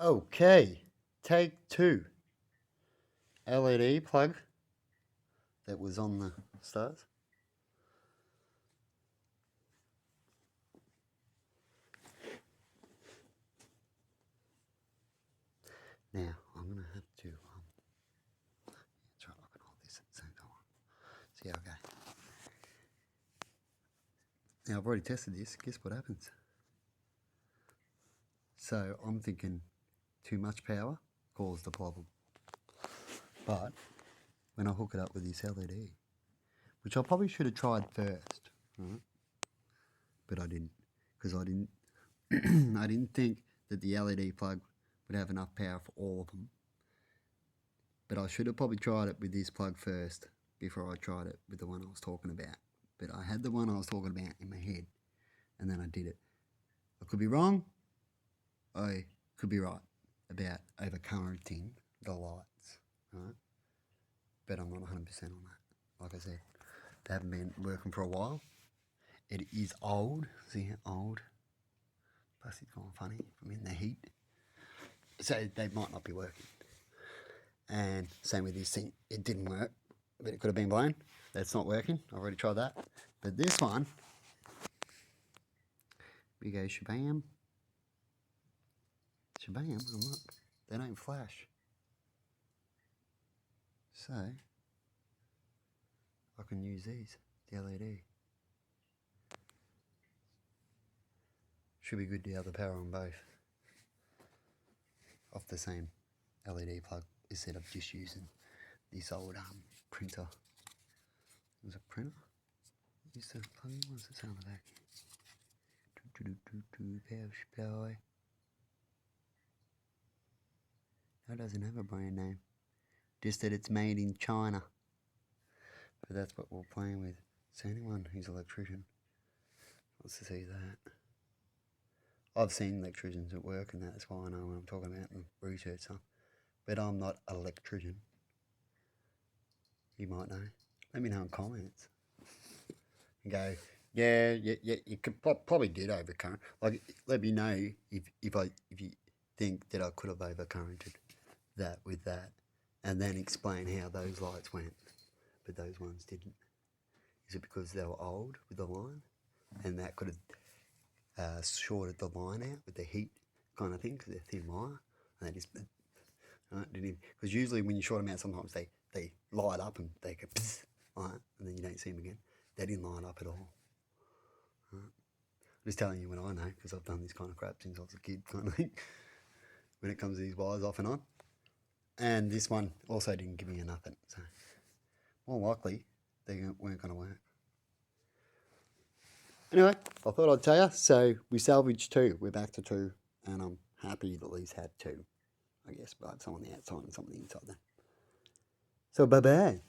Okay, take two. LED plug that was on the stars. Now, I'm going to have to, try I can hold this at the same time. See how I go. Now, I've already tested this. Guess what happens? So, I'm thinking too much power caused the problem. But, when I hook it up with this LED, which I probably should have tried first, right? But I didn't, because I didn't, I didn't think that the LED plug would have enough power for all of them. But I should have probably tried it with this plug first before I tried it with the one I was talking about. But I had the one I was talking about in my head, and then I did it. I could be wrong. I could be right about overcurrenting the lights, right? But I'm not 100% on that. Like I said, they haven't been working for a while. It is old. See how old? Plus it's gone funny from in the heat. So they might not be working. And same with this thing. It didn't work, but it could have been blown. That's not working. I've already tried that. But this one, we go shabam. Shabam, and look, they don't flash. So, I can use these, the LED. Should be good to have the power on both. Off the same LED plug instead of just using this old printer. Was it a printer? Used to plug in, what does it say on the back? Power supply. That doesn't have a brand name. Just that it's made in China. But that's what we're playing with. So anyone who's an electrician wants to see that. I've seen electricians at work and that's why I know what I'm talking about and research stuff. But I'm not an electrician. You might know. Let me know in comments. And go, yeah, you could probably did overcurrent. Like, let me know if you think that I could have overcurrented that with that, and then explain how those lights went, but those ones didn't. Is it because they were old with the line, and that could have shorted the line out with the heat kind of thing because they're thin wire, and they just didn't. Because usually when you short them out, sometimes they light up and they go pss, right, and then you don't see them again. They didn't light up at all. Right. I'm just telling you what I know because I've done this kind of crap since I was a kid, kind of thing. When it comes to these wires off and on. And this one also didn't give me a nothing. So more likely they weren't going to work. Anyway, I thought I'd tell you. So we salvaged two. We're back to two. And I'm happy to at least have two. I guess, but some on the outside and some on the inside there. So bye-bye.